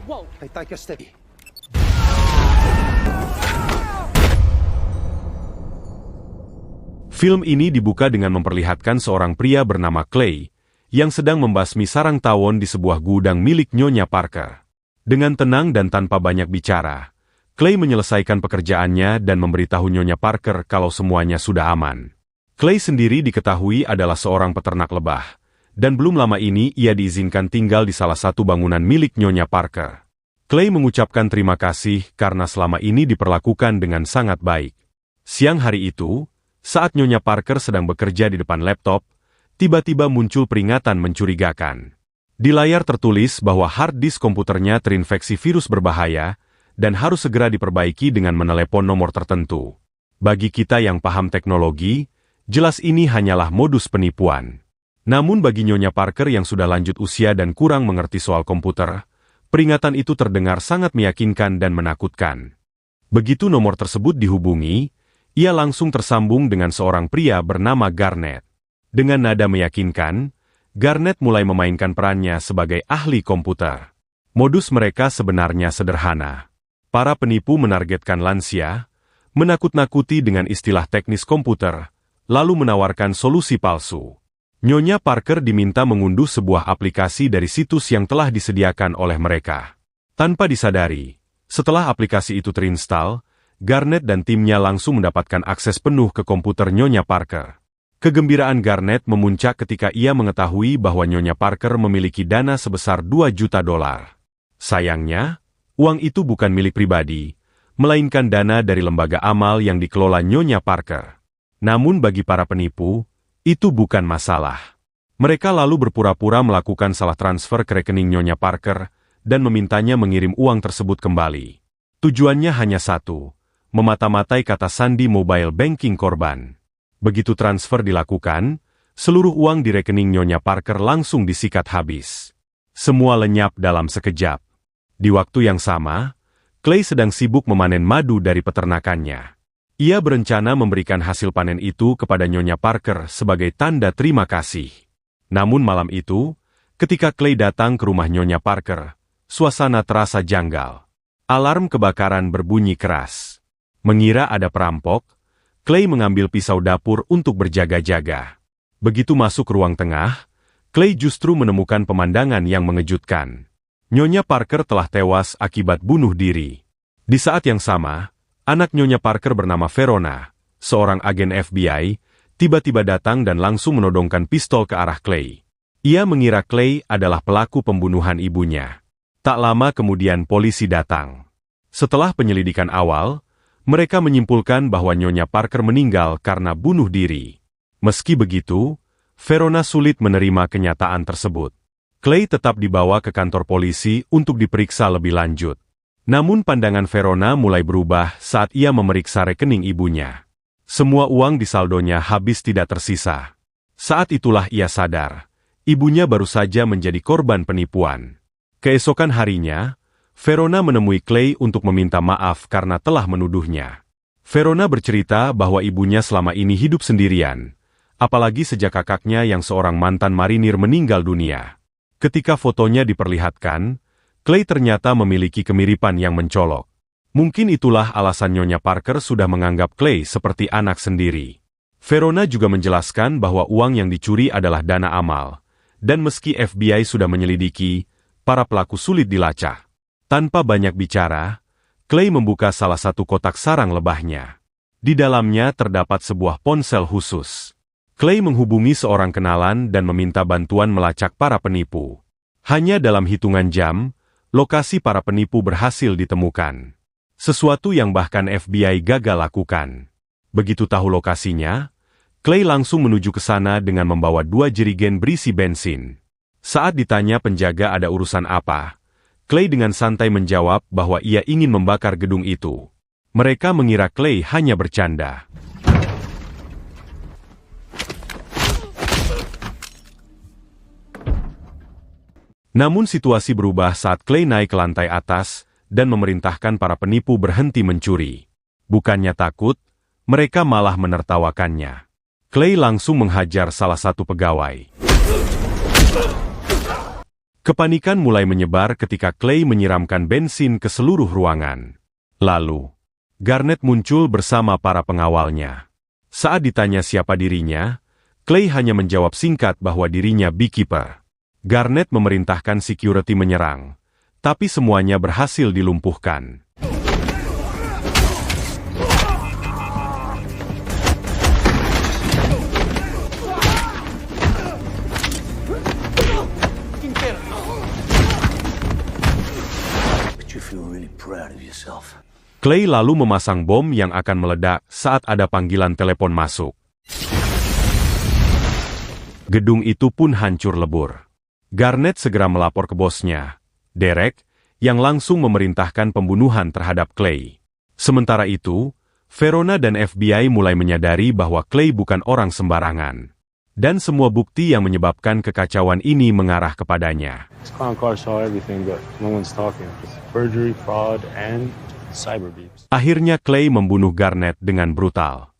Hey, take a steady. Film ini dibuka dengan memperlihatkan seorang pria bernama Clay yang sedang membasmi sarang tawon di sebuah gudang milik Nyonya Parker. Dengan tenang dan tanpa banyak bicara, Clay menyelesaikan pekerjaannya dan memberitahu Nyonya Parker kalau semuanya sudah aman. Clay sendiri diketahui adalah seorang peternak lebah, dan belum lama ini ia diizinkan tinggal di salah satu bangunan milik Nyonya Parker. Clay mengucapkan terima kasih karena selama ini diperlakukan dengan sangat baik. Siang hari itu, saat Nyonya Parker sedang bekerja di depan laptop, tiba-tiba muncul peringatan mencurigakan. Di layar tertulis bahwa hard disk komputernya terinfeksi virus berbahaya dan harus segera diperbaiki dengan menelepon nomor tertentu. Bagi kita yang paham teknologi, jelas ini hanyalah modus penipuan. Namun bagi Nyonya Parker yang sudah lanjut usia dan kurang mengerti soal komputer, peringatan itu terdengar sangat meyakinkan dan menakutkan. Begitu nomor tersebut dihubungi, ia langsung tersambung dengan seorang pria bernama Garnet. Dengan nada meyakinkan, Garnet mulai memainkan perannya sebagai ahli komputer. Modus mereka sebenarnya sederhana. Para penipu menargetkan lansia, menakut-nakuti dengan istilah teknis komputer, lalu menawarkan solusi palsu. Nyonya Parker diminta mengunduh sebuah aplikasi dari situs yang telah disediakan oleh mereka. Tanpa disadari, setelah aplikasi itu terinstall, Garnet dan timnya langsung mendapatkan akses penuh ke komputer Nyonya Parker. Kegembiraan Garnet memuncak ketika ia mengetahui bahwa Nyonya Parker memiliki dana sebesar $2 juta. Sayangnya, uang itu bukan milik pribadi, melainkan dana dari lembaga amal yang dikelola Nyonya Parker. Namun bagi para penipu, itu bukan masalah. Mereka lalu berpura-pura melakukan salah transfer ke rekening Nyonya Parker dan memintanya mengirim uang tersebut kembali. Tujuannya hanya satu, memata-matai kata sandi mobile banking korban. Begitu transfer dilakukan, seluruh uang di rekening Nyonya Parker langsung disikat habis. Semua lenyap dalam sekejap. Di waktu yang sama, Clay sedang sibuk memanen madu dari peternakannya. Ia berencana memberikan hasil panen itu kepada Nyonya Parker sebagai tanda terima kasih. Namun malam itu, ketika Clay datang ke rumah Nyonya Parker, suasana terasa janggal. Alarm kebakaran berbunyi keras. Mengira ada perampok, Clay mengambil pisau dapur untuk berjaga-jaga. Begitu masuk ruang tengah, Clay justru menemukan pemandangan yang mengejutkan. Nyonya Parker telah tewas akibat bunuh diri. Di saat yang sama, anak Nyonya Parker bernama Verona, seorang agen FBI, tiba-tiba datang dan langsung menodongkan pistol ke arah Clay. Ia mengira Clay adalah pelaku pembunuhan ibunya. Tak lama kemudian polisi datang. Setelah penyelidikan awal, mereka menyimpulkan bahwa Nyonya Parker meninggal karena bunuh diri. Meski begitu, Verona sulit menerima kenyataan tersebut. Clay tetap dibawa ke kantor polisi untuk diperiksa lebih lanjut. Namun pandangan Verona mulai berubah saat ia memeriksa rekening ibunya. Semua uang di saldonya habis tidak tersisa. Saat itulah ia sadar, ibunya baru saja menjadi korban penipuan. Keesokan harinya, Verona menemui Clay untuk meminta maaf karena telah menuduhnya. Verona bercerita bahwa ibunya selama ini hidup sendirian, apalagi sejak kakaknya yang seorang mantan marinir meninggal dunia. Ketika fotonya diperlihatkan, Clay ternyata memiliki kemiripan yang mencolok. Mungkin itulah alasan Nyonya Parker sudah menganggap Clay seperti anak sendiri. Verona juga menjelaskan bahwa uang yang dicuri adalah dana amal, dan meski FBI sudah menyelidiki, para pelaku sulit dilacak. Tanpa banyak bicara, Clay membuka salah satu kotak sarang lebahnya. Di dalamnya terdapat sebuah ponsel khusus. Clay menghubungi seorang kenalan dan meminta bantuan melacak para penipu. Hanya dalam hitungan jam, lokasi para penipu berhasil ditemukan. Sesuatu yang bahkan FBI gagal lakukan. Begitu tahu lokasinya, Clay langsung menuju ke sana dengan membawa 2 jerigen berisi bensin. Saat ditanya penjaga ada urusan apa, Clay dengan santai menjawab bahwa ia ingin membakar gedung itu. Mereka mengira Clay hanya bercanda. Namun situasi berubah saat Clay naik ke lantai atas dan memerintahkan para penipu berhenti mencuri. Bukannya takut, mereka malah menertawakannya. Clay langsung menghajar salah satu pegawai. Kepanikan mulai menyebar ketika Clay menyiramkan bensin ke seluruh ruangan. Lalu, Garnet muncul bersama para pengawalnya. Saat ditanya siapa dirinya, Clay hanya menjawab singkat bahwa dirinya Beekeeper. Garnet memerintahkan security menyerang, tapi semuanya berhasil dilumpuhkan. Clay lalu memasang bom yang akan meledak saat ada panggilan telepon masuk. Gedung itu pun hancur lebur. Garnet segera melapor ke bosnya, Derek, yang langsung memerintahkan pembunuhan terhadap Clay. Sementara itu, Verona dan FBI mulai menyadari bahwa Clay bukan orang sembarangan. Dan semua bukti yang menyebabkan kekacauan ini mengarah kepadanya. Akhirnya Clay membunuh Garnet dengan brutal.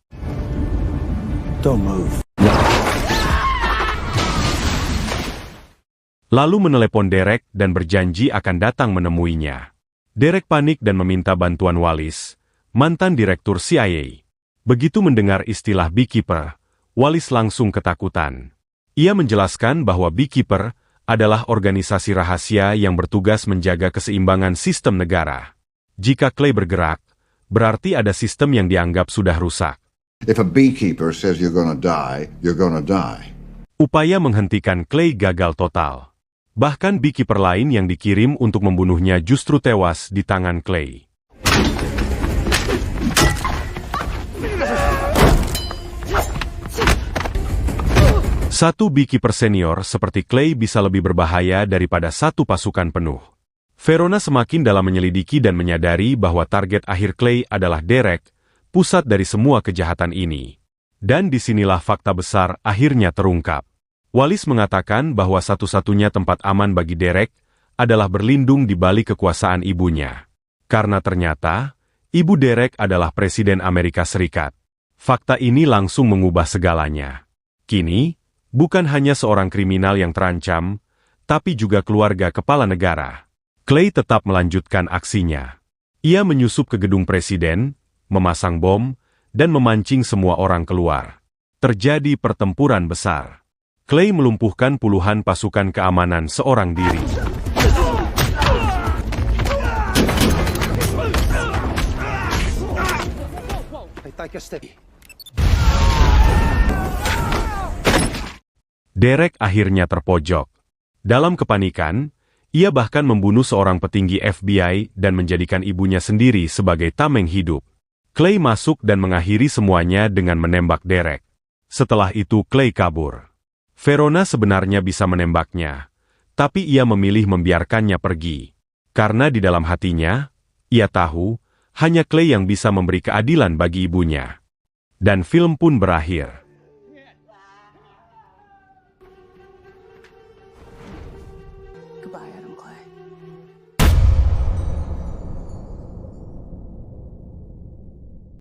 Lalu menelepon Derek dan berjanji akan datang menemuinya. Derek panik dan meminta bantuan Wallace, mantan direktur CIA. Begitu mendengar istilah Beekeeper, Wallace langsung ketakutan. Ia menjelaskan bahwa Beekeeper adalah organisasi rahasia yang bertugas menjaga keseimbangan sistem negara. Jika Clay bergerak, berarti ada sistem yang dianggap sudah rusak. If a beekeeper says you're gonna die, you're gonna die. Upaya menghentikan Clay gagal total. Bahkan beekeeper lain yang dikirim untuk membunuhnya justru tewas di tangan Clay. Satu beekeeper senior seperti Clay bisa lebih berbahaya daripada satu pasukan penuh. Verona semakin dalam menyelidiki dan menyadari bahwa target akhir Clay adalah Derek, pusat dari semua kejahatan ini. Dan disinilah fakta besar akhirnya terungkap. Wallace mengatakan bahwa satu-satunya tempat aman bagi Derek adalah berlindung di balik kekuasaan ibunya. Karena ternyata, ibu Derek adalah Presiden Amerika Serikat. Fakta ini langsung mengubah segalanya. Kini, bukan hanya seorang kriminal yang terancam, tapi juga keluarga kepala negara. Clay tetap melanjutkan aksinya. Ia menyusup ke gedung presiden, memasang bom, dan memancing semua orang keluar. Terjadi pertempuran besar. Clay melumpuhkan puluhan pasukan keamanan seorang diri. Derek akhirnya terpojok. Dalam kepanikan, ia bahkan membunuh seorang petinggi FBI dan menjadikan ibunya sendiri sebagai tameng hidup. Clay masuk dan mengakhiri semuanya dengan menembak Derek. Setelah itu Clay kabur. Verona sebenarnya bisa menembaknya, tapi ia memilih membiarkannya pergi. Karena di dalam hatinya, ia tahu, hanya Clay yang bisa memberi keadilan bagi ibunya. Dan film pun berakhir. Goodbye, Adam Clay.